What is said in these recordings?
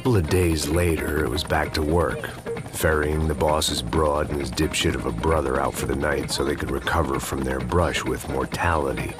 couple of days later, it was back to work, ferrying the boss's broad and his dipshit of a brother out for the night so they could recover from their brush with mortality.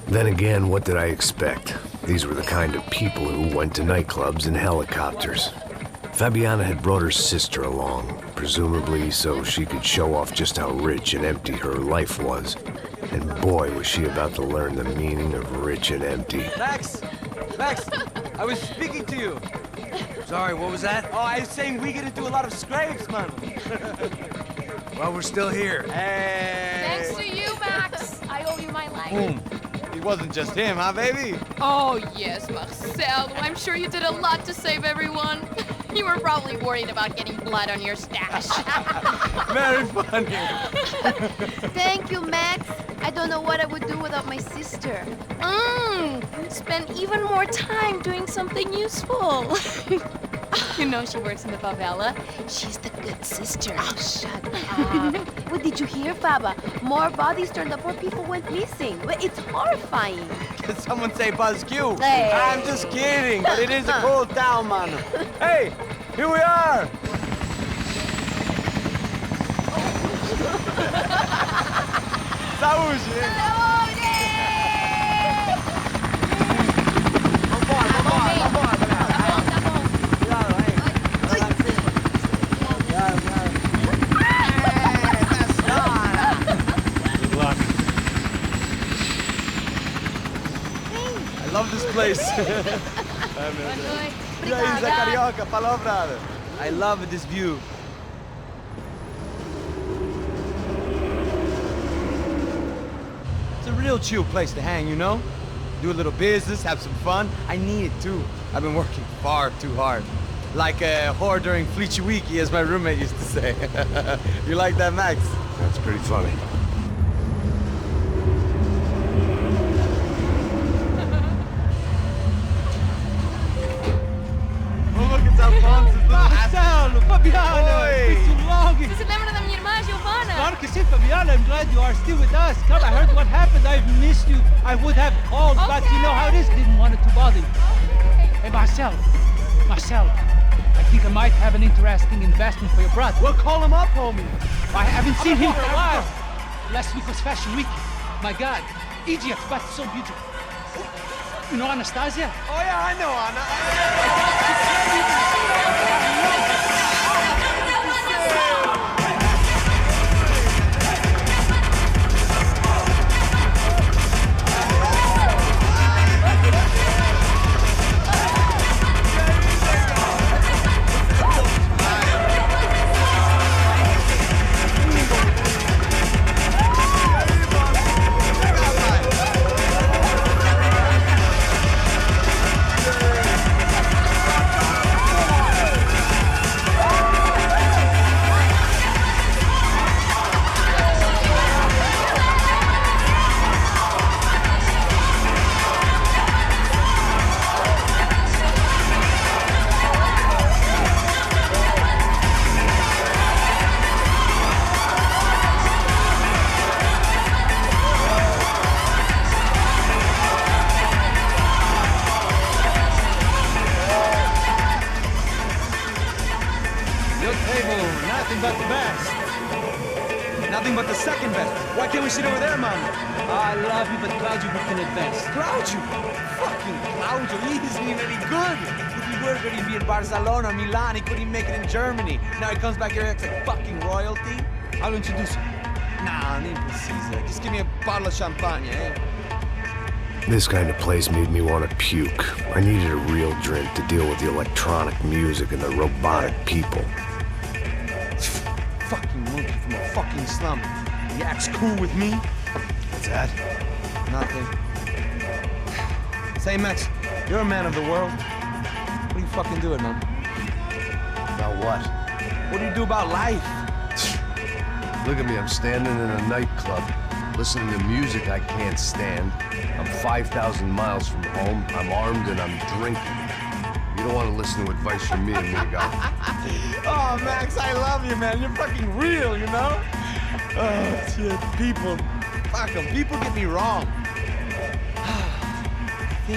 Then again, what did I expect? These were the kind of people who went to nightclubs in helicopters. Fabiana had brought her sister along, presumably so she could show off just how rich and empty her life was. And boy, was she about to learn the meaning of rich and empty. Max! Max! I was speaking to you. Sorry, what was that? Oh, I was saying we get to do a lot of scrapes, man. Well, we're still here. Hey! Thanks to you, Max. I owe you my life. Boom. It wasn't just him, huh, baby? Oh, yes, Marcel. I'm sure you did a lot to save everyone. You were probably worried about getting blood on your stash. Very funny. Thank you, Max. I don't know what I would do without my sister. Spend even more time doing something useful. You know she works in the favela. She's the good sister. Oh, shut up. What did you hear, Faba? More bodies turned up, more people went missing. But it's horrifying. Did someone say Buzz Q? Hey. I'm just kidding, but it is a cool town, man. Hey, here we are. Saúde! I love this place. E aí, Zé Carioca, palavra. I love this view. It's a real chill place to hang, you know? Do a little business, have some fun. I need it too. I've been working far too hard. Like a whore during Fleechy Weeky, as my roommate used to say. You like that, Max? That's pretty funny. Marcelo, Fabiana, it's been too long. Você se lembra da minha irmã, Giovanna? Claro que sim, Fabiana. I'm glad you are still with us. Come, I heard what happened. I've missed you. I would have called, but you know how it is. Didn't want it to bother you. Hey, Marcel, I think I might have an interesting investment for your brother. Well, call him up, homie. I haven't seen him for a while. Last week was Fashion Week. My God, Egypt, but so beautiful. You know Anastasia? Oh yeah, I know Anna. Nothing but the best. Nothing but the second best. Why can't we sit over there, man? I love you, but Claudio booked in advance. Claudio? Fucking Claudio, he isn't even any good. If he were good, he'd be in Barcelona, Milan. He couldn't even make it in Germany. Now he comes back here and acts like fucking royalty. I'll introduce you. Nah, nem precisa. Just give me a bottle of champagne, eh? This kind of place made me want to puke. I needed a real drink to deal with the electronic music and the robotic people. Fucking monkey from a fucking slum. He acts cool with me. What's that? Nothing. Say, Max, you're a man of the world. What do you fucking do it, man? About what? What do you do about life? Look at me, I'm standing in a nightclub, listening to music I can't stand. I'm 5,000 miles from home, I'm armed and I'm drinking. You don't want to listen to advice from me, amigo. Oh, Max, I love you, man. You're fucking real, you know? Oh, shit. People. Fuck them. People get me wrong. I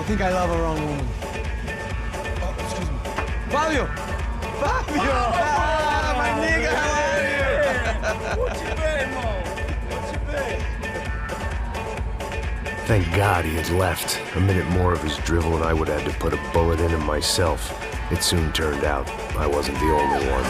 think I love a wrong woman. Fabio! Fabio! Ah, my nigga, how are you? What you been, Mo? What you been? Thank God he had left. A minute more of his drivel and I would have had to put a bullet in him myself. It soon turned out I wasn't the only one.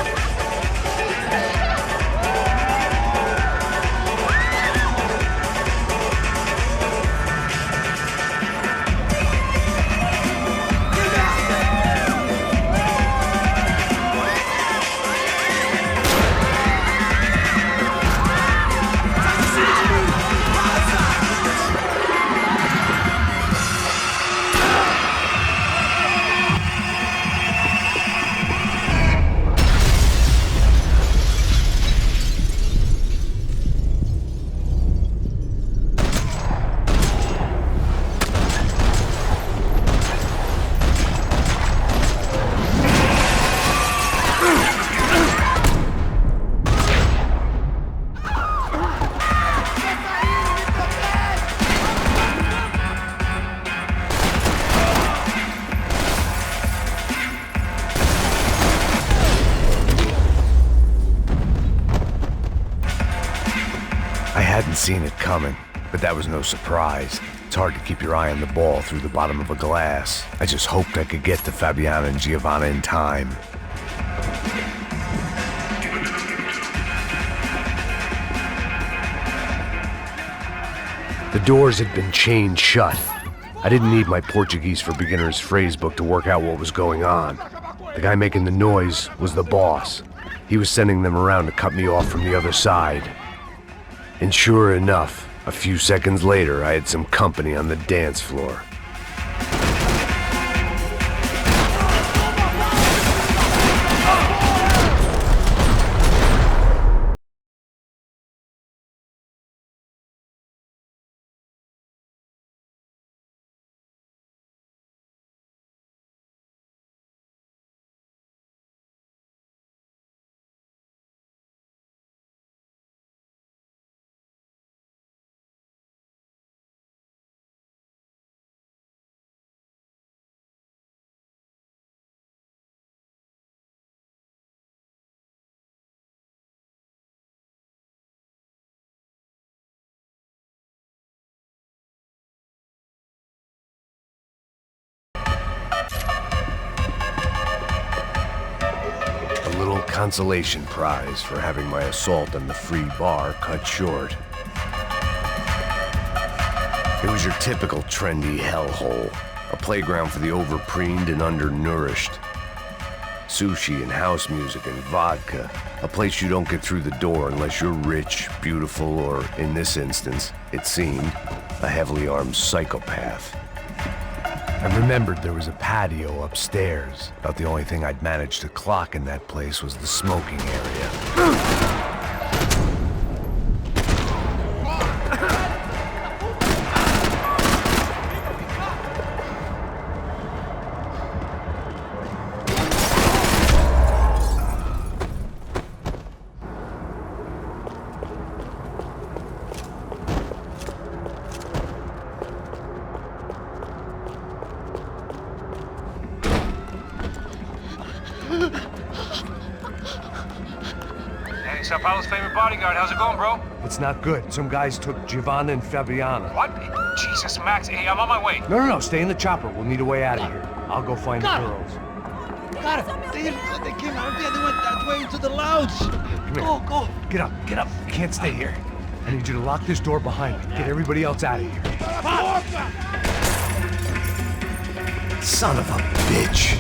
I hadn't seen it coming, but that was no surprise. It's hard to keep your eye on the ball through the bottom of a glass. I just hoped I could get to Fabiana and Giovanna in time. The doors had been chained shut. I didn't need my Portuguese for Beginners phrase book to work out what was going on. The guy making the noise was the boss. He was sending them around to cut me off from the other side. And sure enough, a few seconds later, I had some company on the dance floor. A little consolation prize for having my assault on the free bar cut short. It was your typical trendy hellhole, a playground for the overpreened and undernourished. Sushi and house music and vodka, a place you don't get through the door unless you're rich, beautiful, or, in this instance, it seemed, a heavily armed psychopath. I remembered there was a patio upstairs. About the only thing I'd managed to clock in that place was the smoking area. Hey, Sao Paulo's favorite bodyguard. How's it going, bro? It's not good. Some guys took Giovanna and Fabiana. What? Jesus, Max. Hey, I'm on my way. No, stay in the chopper. We'll need a way out of here. I'll go find the girls. Got it. They came out there. They went that way into the lounge. Go. Get up. You can't stay here. I need you to lock this door behind me. Get everybody else out of here. Son of a bitch.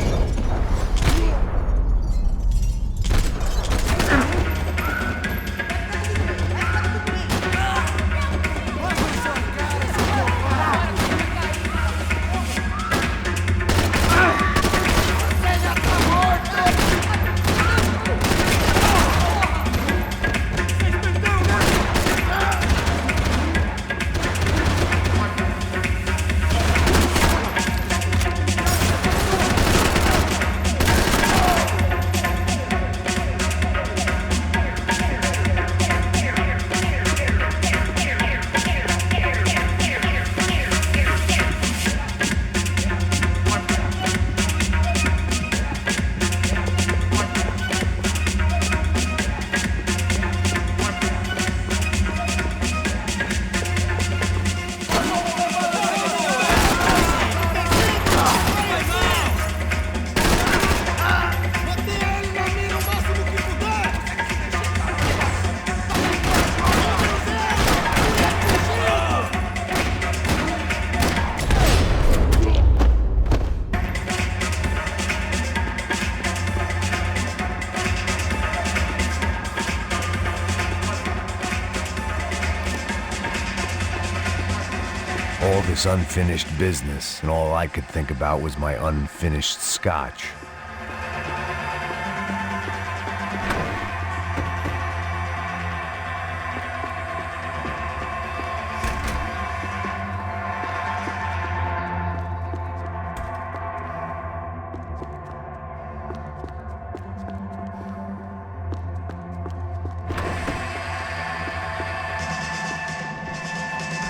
all this unfinished business, and all I could think about was my unfinished scotch.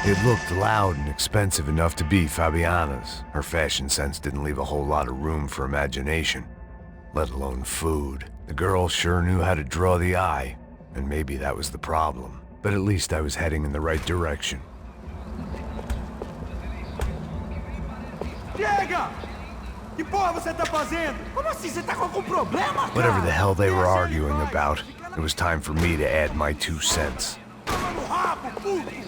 It looked loud and expensive enough to be Fabiana's. Her fashion sense didn't leave a whole lot of room for imagination, let alone food. The girl sure knew how to draw the eye, and maybe that was the problem. But at least I was heading in the right direction. Chega! Que porra você tá fazendo? Como assim? Você tá com algum problema, cara? Whatever the hell they were arguing about, it was time for me to add my 2 cents. Toma no rabo, puto!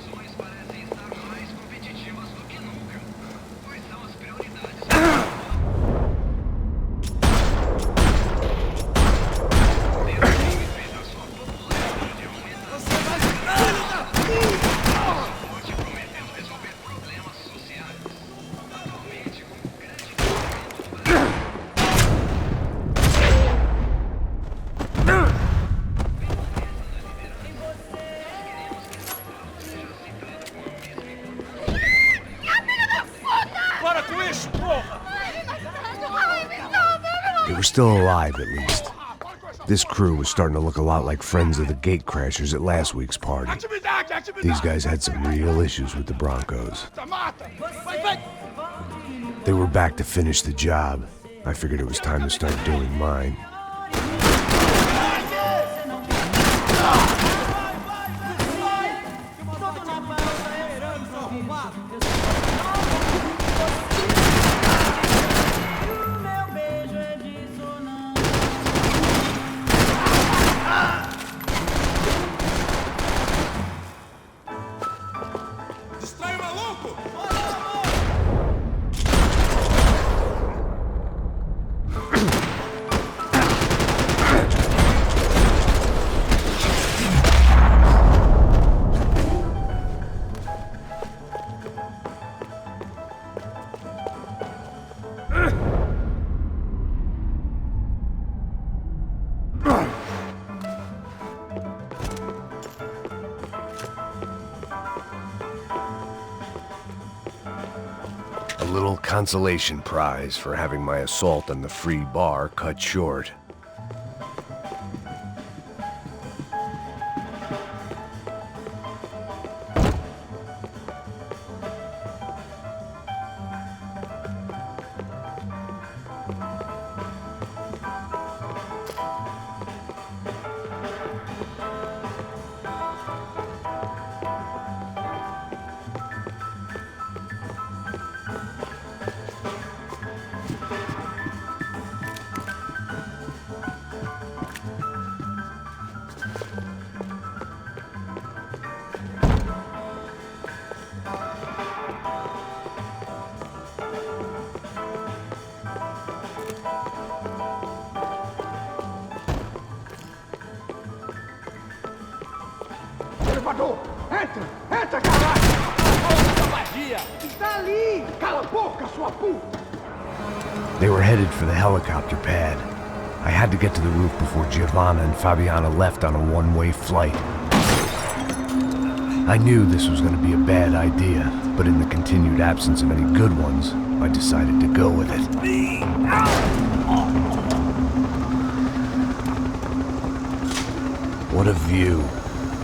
They were still alive, at least. This crew was starting to look a lot like friends of the gatecrashers at last week's party. These guys had some real issues with the Broncos. They were back to finish the job. I figured it was time to start doing mine. A little consolation prize for having my assault on the free bar cut short. Elevador! Entra! Entra, caralho! Está ali! Cala a boca, sua puta! They were headed for the helicopter pad. I had to get to the roof before Giovanna and Fabiana left on a one-way flight. I knew this was going to be a bad idea, but in the continued absence of any good ones, I decided to go with it. What a view.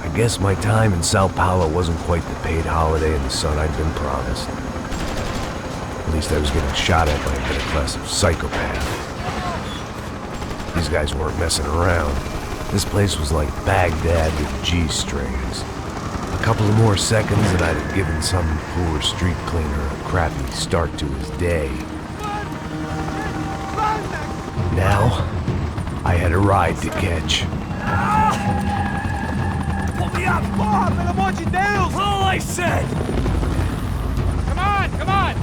I guess my time in Sao Paulo wasn't quite the paid holiday in the sun I'd been promised. At least I was getting shot at by a middle-class psychopath. These guys weren't messing around. This place was like Baghdad with G-strings. A couple of more seconds and I'd have given some poor street cleaner a crappy start to his day. Now, I had a ride to catch. Pull me up! Porra, pelo amor de Deus! All I said! Come on, come on!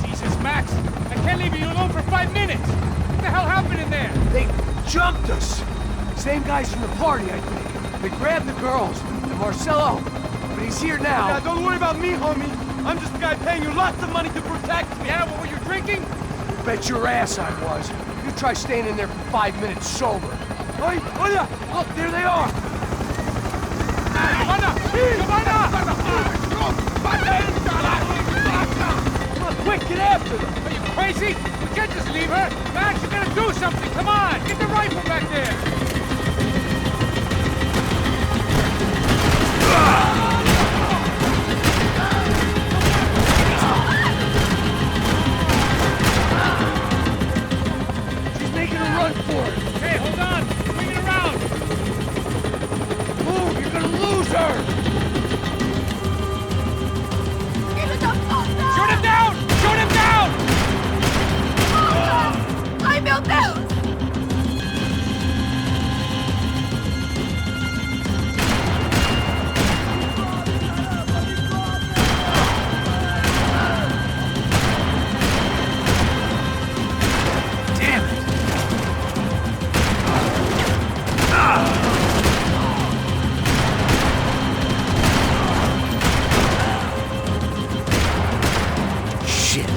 Jesus, Max, I can't leave you alone for 5 minutes! What the hell happened in there? They jumped us. Same guys from the party, I think. They grabbed the girls and Marcelo, but he's here now. Don't worry about me, homie. I'm just a guy paying you lots of money to protect me. Yeah, what were you drinking? Bet your ass I was. You try staying in there for 5 minutes sober. Oi, olha! Look, there they are! Come on, quick, get after them! Are you crazy? We can't just leave her. Max, you gotta do something. Come on, get the rifle back there. She's making a run for it! Hey, hold on. Bring it around. Move! You're gonna lose her! Shoot him down! Shoot him down! Ai, meu Deus! Damn it! Shit.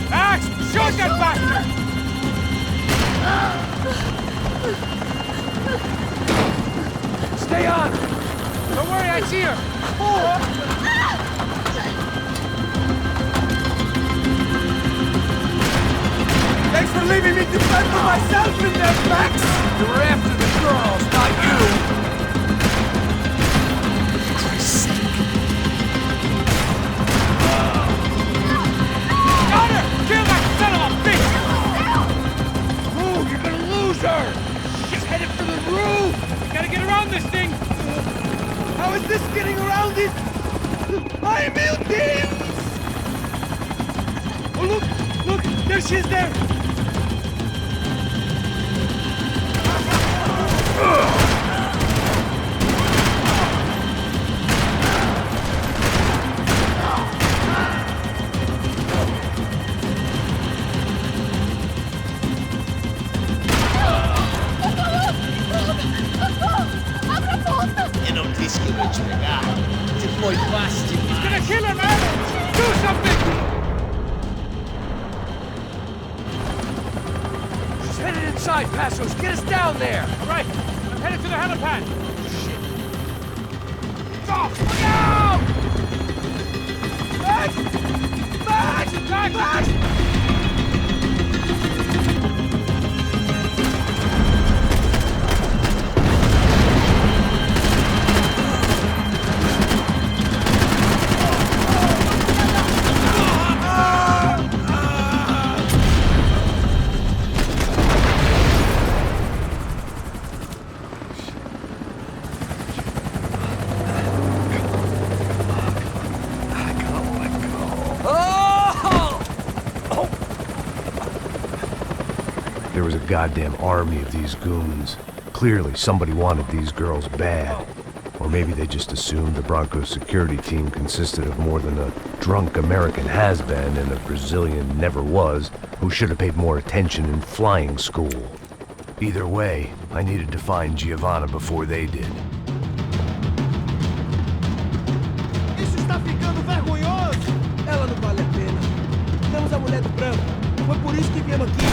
Max, shoot that bastard! Stay on! Don't worry, I see her. Thanks for leaving me to fend for myself in there, Max! You were after the girls, not you! Got her! Kill that son of a bitch! Move! You're gonna lose her! She's headed for the roof! We gotta get around this thing! How is this getting around it? Ai, meu Deus! Oh, look! Look! There she is there! Eu não disse que eu ia te pegar. Você foi fácil He's demais. gonna kill her, man! Do something! She's headed inside, Passos! Get us down there! All right, I'm headed to the helipad. Shit. Oh, look out! Max! Max! Max! Max! There was a goddamn army of these goons. Clearly, somebody wanted these girls bad. Or maybe they just assumed the Broncos security team consisted of more than a drunk American has-been and a Brazilian never-was who should have paid more attention in flying school. Either way, I needed to find Giovanna before they did. Isso está ficando vergonhoso! Ela não vale a pena. Temos a mulher do branco. Foi por isso que viemos aqui.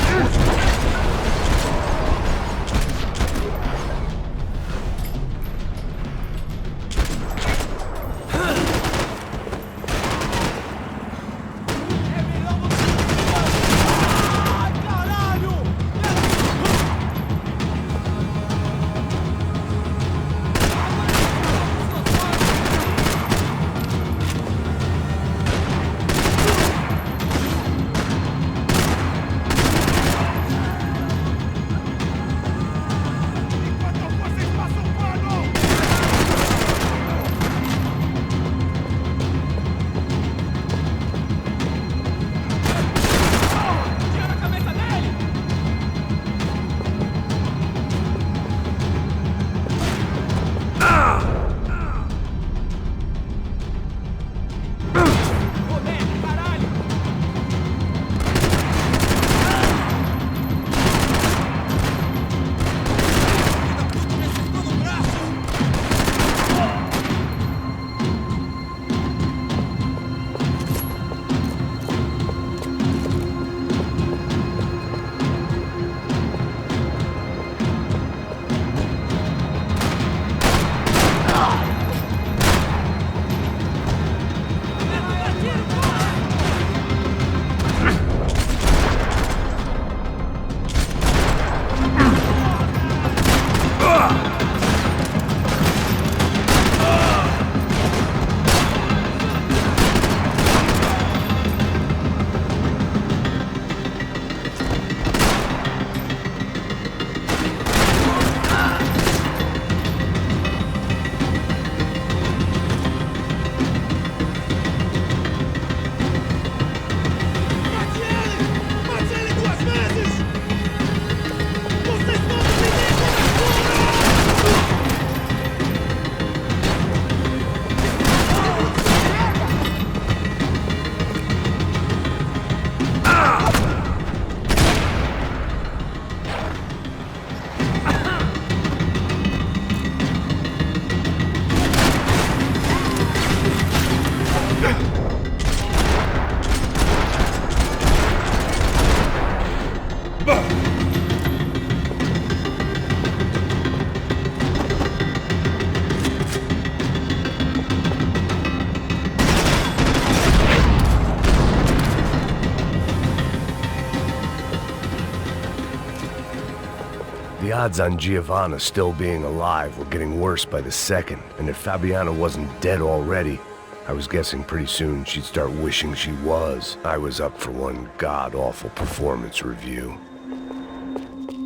The odds on Giovanna still being alive were getting worse by the second, and if Fabiana wasn't dead already, I was guessing pretty soon she'd start wishing she was. I was up for one god-awful performance review.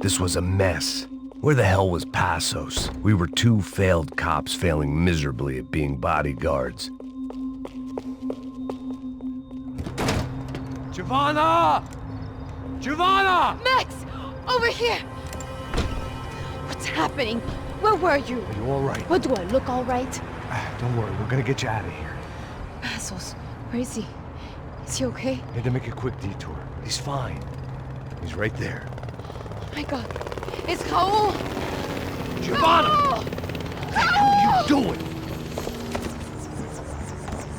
This was a mess. Where the hell was Passos? We were two failed cops failing miserably at being bodyguards. Giovanna! Giovanna! Max! Over here! What's happening? Where were you? Are you all right? What, do I look all right? Don't worry, we're gonna get you out of here. Passos, where is he? Is he okay? Had to make a quick detour. He's fine. He's right there. Oh my god. It's Raul! Giovanna! Raul! What are you doing?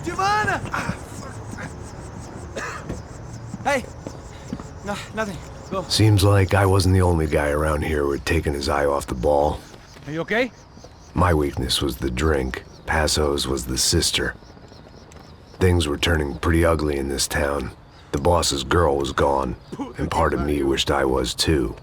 Giovanna! Hey! No, nothing. Go. Seems like I wasn't the only guy around here who had taken his eye off the ball. Are you okay? My weakness was the drink. Passos was the sister. Things were turning pretty ugly in this town. The boss's girl was gone, and part of me wished I was too.